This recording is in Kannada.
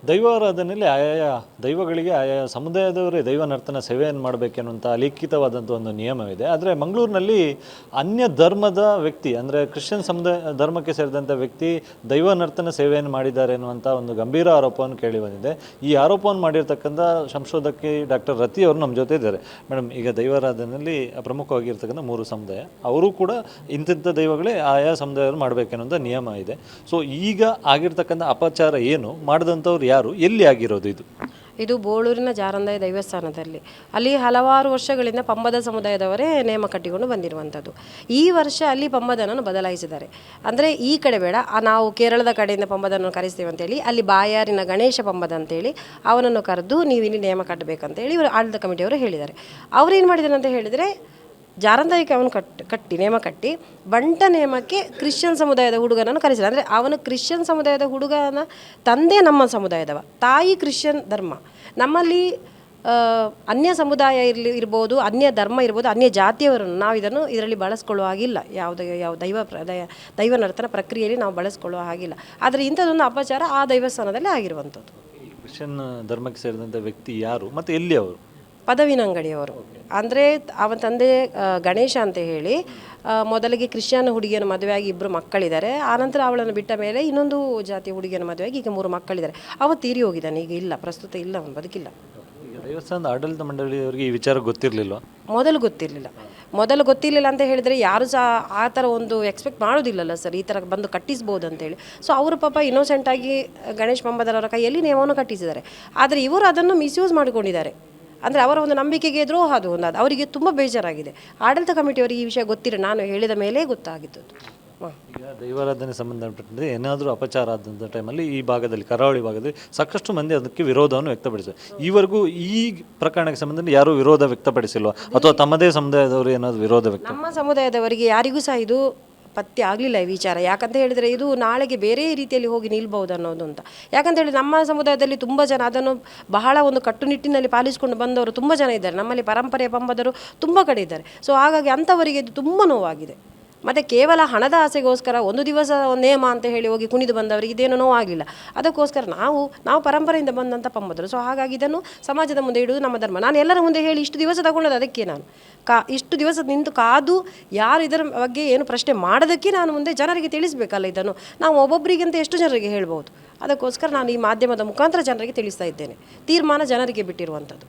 ದೈವಾರಾಧನೆಯಲ್ಲಿ ಆಯಾ ದೈವಗಳಿಗೆ ಆಯಾ ಸಮುದಾಯದವರೇ ದೈವ ನರ್ತನ ಸೇವೆಯನ್ನು ಮಾಡಬೇಕೆನ್ನುವಂಥ ಲಿಖಿತವಾದಂಥ ಒಂದು ನಿಯಮವಿದೆ. ಆದರೆ ಮಂಗಳೂರಿನಲ್ಲಿ ಅನ್ಯ ಧರ್ಮದ ವ್ಯಕ್ತಿ ಅಂದರೆ ಕ್ರಿಶ್ಚಿಯನ್ ಸಮುದಾಯ ಧರ್ಮಕ್ಕೆ ಸೇರಿದಂಥ ವ್ಯಕ್ತಿ ದೈವ ನರ್ತನ ಸೇವೆಯನ್ನು ಮಾಡಿದ್ದಾರೆ ಎನ್ನುವಂಥ ಒಂದು ಗಂಭೀರ ಆರೋಪವನ್ನು ಕೇಳಿ ಬಂದಿದೆ. ಈ ಆರೋಪವನ್ನು ಮಾಡಿರ್ತಕ್ಕಂಥ ಸಂಶೋಧಕಿ ಡಾಕ್ಟರ್ ರತಿ ಅವರು ನಮ್ಮ ಜೊತೆ ಇದ್ದಾರೆ. ಮೇಡಮ್, ಈಗ ದೈವಾರಾಧನೆಯಲ್ಲಿ ಪ್ರಮುಖವಾಗಿರ್ತಕ್ಕಂಥ 3 ಸಮುದಾಯ, ಅವರು ಕೂಡ ಇಂತಿಂಥ ದೈವಗಳೇ ಆಯಾ ಸಮುದಾಯವರು ಮಾಡಬೇಕೆನ್ನುವಂಥ ನಿಯಮ ಇದೆ. ಸೊ ಈಗ ಆಗಿರ್ತಕ್ಕಂಥ ಅಪಚಾರ ಏನು, ಮಾಡಿದಂಥವ್ರು ಯಾರು, ಎಲ್ಲಿ ಆಗಿರೋದು ಇದು ಬೋಳೂರಿನ ಜಾರಂದಾಯ ದೈವಸ್ಥಾನದಲ್ಲಿ. ಅಲ್ಲಿ ಹಲವಾರು ವರ್ಷಗಳಿಂದ ಪಂಬದ ಸಮುದಾಯದವರೇ ನೇಮ ಕಟ್ಟಿಕೊಂಡು ಬಂದಿರುವಂಥದ್ದು. ಈ ವರ್ಷ ಅಲ್ಲಿ ಪಂಬದನನ್ನು ಬದಲಾಯಿಸಿದ್ದಾರೆ. ಅಂದರೆ ಈ ಕಡೆ ಬೇಡ, ನಾವು ಕೇರಳದ ಕಡೆಯಿಂದ ಪಂಬದನನ್ನು ಕರೆಸ್ತೇವೆ ಅಂತೇಳಿ ಅಲ್ಲಿ ಬಾಯಾರಿನ ಗಣೇಶ ಪಂಬದ ಅಂತೇಳಿ ಅವನನ್ನು ಕರೆದು ನೀವು ಇಲ್ಲಿ ನೇಮ ಕಟ್ಟಬೇಕಂತೇಳಿ ಇವರು ಆಡಳಿತ ಕಮಿಟಿಯವರು ಹೇಳಿದ್ದಾರೆ. ಅವರೇನು ಮಾಡಿದ್ದಾರೆ ಅಂತ ಹೇಳಿದರೆ, ಜಾರಂದಾಯಿಗೆ ಅವನು ಕಟ್ಟಿ ನೇಮ ಕಟ್ಟಿ ಬಂಟ ನೇಮಕ್ಕೆ ಕ್ರಿಶ್ಚಿಯನ್ ಸಮುದಾಯದ ಹುಡುಗನನ್ನು ಕರೆಸಿದ. ಅಂದರೆ ಅವನು ಕ್ರಿಶ್ಚಿಯನ್ ಸಮುದಾಯದ ಹುಡುಗನ ತಂದೆ ನಮ್ಮ ಸಮುದಾಯದವ, ತಾಯಿ ಕ್ರಿಶ್ಚಿಯನ್ ಧರ್ಮ. ನಮ್ಮಲ್ಲಿ ಅನ್ಯ ಸಮುದಾಯ ಇರ್ಬೋದು, ಅನ್ಯ ಧರ್ಮ ಇರ್ಬೋದು, ಅನ್ಯ ಜಾತಿಯವರನ್ನು ನಾವು ಇದರಲ್ಲಿ ಬಳಸ್ಕೊಳ್ಳುವ ಹಾಗಿಲ್ಲ. ಯಾವ ದೈವ ನರ್ತನ ಪ್ರಕ್ರಿಯೆಯಲ್ಲಿ ನಾವು ಬಳಸ್ಕೊಳ್ಳುವ ಹಾಗಿಲ್ಲ. ಆದರೆ ಇಂಥದ್ದೊಂದು ಅಪಚಾರ ಆ ದೈವಸ್ಥಾನದಲ್ಲಿ ಆಗಿರುವಂಥದ್ದು. ಕ್ರಿಶ್ಚಿಯನ್ ಧರ್ಮಕ್ಕೆ ಸೇರಿದಂಥ ವ್ಯಕ್ತಿ ಯಾರು ಮತ್ತು ಎಲ್ಲಿ ಅವರು? ಪದವಿನಂಗಡಿಯವರು. ಅಂದರೆ ಅವನ ತಂದೆ ಗಣೇಶ ಅಂತ ಹೇಳಿ ಮೊದಲಿಗೆ ಕ್ರಿಶ್ಚಿಯನ್ ಹುಡುಗಿಯನ್ನು ಮದುವೆಯಾಗಿ 2 ಮಕ್ಕಳಿದ್ದಾರೆ. ಆನಂತರ ಅವಳನ್ನು ಬಿಟ್ಟ ಮೇಲೆ ಇನ್ನೊಂದು ಜಾತಿ ಹುಡುಗಿಯನ್ನು ಮದುವೆಯಾಗಿ ಈಗ 3 ಮಕ್ಕಳಿದ್ದಾರೆ. ಅವ ತೀರಿ ಹೋಗಿದ್ದಾನೆ, ಈಗ ಇಲ್ಲ, ಪ್ರಸ್ತುತ ಇಲ್ಲ, ಅವನು ಬದುಕಿಲ್ಲ. ದೇವಸ್ಥಾನದ ಆಡಳಿತ ಮಂಡಳಿಯವರಿಗೆ ಈ ವಿಚಾರ ಗೊತ್ತಿರಲಿಲ್ಲ? ಮೊದಲು ಗೊತ್ತಿರಲಿಲ್ಲ ಅಂತ ಹೇಳಿದರೆ ಯಾರು ಸಹ ಆ ಥರ ಒಂದು ಎಕ್ಸ್ಪೆಕ್ಟ್ ಮಾಡೋದಿಲ್ಲಲ್ಲ ಸರ್, ಈ ಥರ ಬಂದು ಕಟ್ಟಿಸ್ಬೋದು ಅಂತೇಳಿ. ಸೊ ಅವರು ಪಾಪ ಇನ್ನೋಸೆಂಟಾಗಿ ಗಣೇಶ್ ಪಂಬದರವರ ಕೈಯಲ್ಲಿ ನೇಮವನ್ನು ಕಟ್ಟಿಸಿದ್ದಾರೆ. ಆದರೆ ಇವರು ಅದನ್ನು ಮಿಸ್ಯೂಸ್ ಮಾಡಿಕೊಂಡಿದ್ದಾರೆ. ಅಂದರೆ ಅವರ ಒಂದು ನಂಬಿಕೆಗೆ ದ್ರೋಹ ಅದು ಒಂದು ಅವರಿಗೆ ತುಂಬ ಬೇಜಾರಾಗಿದೆ. ಆಡಳಿತ ಕಮಿಟಿಯವರಿಗೆ ಈ ವಿಷಯ ಗೊತ್ತಿರ, ನಾನು ಹೇಳಿದ ಮೇಲೆ ಗೊತ್ತಾಗಿದ್ದು. ಈಗ ದೈವಾರಾಧನೆ ಸಂಬಂಧಪಟ್ಟಂತೆ ಏನಾದರೂ ಅಪಚಾರ ಆದಂಥ ಟೈಮಲ್ಲಿ ಈ ಭಾಗದಲ್ಲಿ, ಕರಾವಳಿ ಭಾಗದಲ್ಲಿ ಸಾಕಷ್ಟು ಮಂದಿ ಅದಕ್ಕೆ ವಿರೋಧವನ್ನು ವ್ಯಕ್ತಪಡಿಸಿದರು. ಈವರೆಗೂ ಈ ಪ್ರಕರಣಕ್ಕೆ ಸಂಬಂಧ ಯಾರೂ ವಿರೋಧ ವ್ಯಕ್ತಪಡಿಸಿಲ್ವಾ, ಅಥವಾ ತಮ್ಮದೇ ಸಮುದಾಯದವರು ಏನಾದರೂ ವಿರೋಧ ವ್ಯಕ್ತ? ನಮ್ಮ ಸಮುದಾಯದವರಿಗೆ ಯಾರಿಗೂ ಸಹ ಇದು ಪತ್ತೆ ಆಗಲಿಲ್ಲ ಈ ವಿಚಾರ. ಯಾಕಂತ ಹೇಳಿದರೆ ಇದು ನಾಳೆಗೆ ಬೇರೆ ರೀತಿಯಲ್ಲಿ ಹೋಗಿ ನಿಲ್ಬಹುದು ಅನ್ನೋದು ಅಂತ. ಯಾಕಂತ ಹೇಳಿ ನಮ್ಮ ಸಮುದಾಯದಲ್ಲಿ ತುಂಬ ಜನ ಅದನ್ನು ಬಹಳ ಒಂದು ಕಟ್ಟುನಿಟ್ಟಿನಲ್ಲಿ ಪಾಲಿಸಿಕೊಂಡು ಬಂದವರು ತುಂಬ ಜನ ಇದ್ದಾರೆ. ನಮ್ಮಲ್ಲಿ ಪರಂಪರೆಯ ಪಂಬದರು ತುಂಬ ಕಡೆ ಇದ್ದಾರೆ. ಸೊ ಹಾಗಾಗಿ ಅಂಥವರಿಗೆ ಇದು ತುಂಬ ನೋವಾಗಿದೆ. ಮತ್ತು ಕೇವಲ ಹಣದ ಆಸೆಗೋಸ್ಕರ ಒಂದು ದಿವಸ ನೇಮ ಅಂತ ಹೇಳಿ ಹೋಗಿ ಕುಣಿದು ಬಂದವರಿಗೆ ಇದೇನೂ ನೋವಾಗಿಲ್ಲ. ಅದಕ್ಕೋಸ್ಕರ ನಾವು ಪರಂಪರೆಯಿಂದ ಬಂದಂಥ ಪಂಬದರು. ಸೊ ಹಾಗಾಗಿ ಇದನ್ನು ಸಮಾಜದ ಮುಂದೆ ಇಡುವುದು ನಮ್ಮ ಧರ್ಮ. ನಾನು ಎಲ್ಲರ ಮುಂದೆ ಹೇಳಿ ಇಷ್ಟು ದಿವಸ ತಗೊಂಡದ್ದು ಅದಕ್ಕೆ. ನಾನು ಇಷ್ಟು ದಿವಸ ನಿಂತು ಕಾದು ಯಾರು ಇದರ ಬಗ್ಗೆ ಏನು ಪ್ರಶ್ನೆ ಮಾಡೋದಕ್ಕೆ ನಾನು ಮುಂದೆ ಜನರಿಗೆ ತಿಳಿಸಬೇಕಲ್ಲ. ಇದನ್ನು ನಾವು ಒಬ್ಬೊಬ್ಬರಿಗಿಂತ ಎಷ್ಟು ಜನರಿಗೆ ಹೇಳ್ಬೋದು. ಅದಕ್ಕೋಸ್ಕರ ನಾನು ಈ ಮಾಧ್ಯಮದ ಮುಖಾಂತರ ಜನರಿಗೆ ತಿಳಿಸ್ತಾ ಇದ್ದೇನೆ. ತೀರ್ಮಾನ ಜನರಿಗೆ ಬಿಟ್ಟಿರುವಂಥದ್ದು.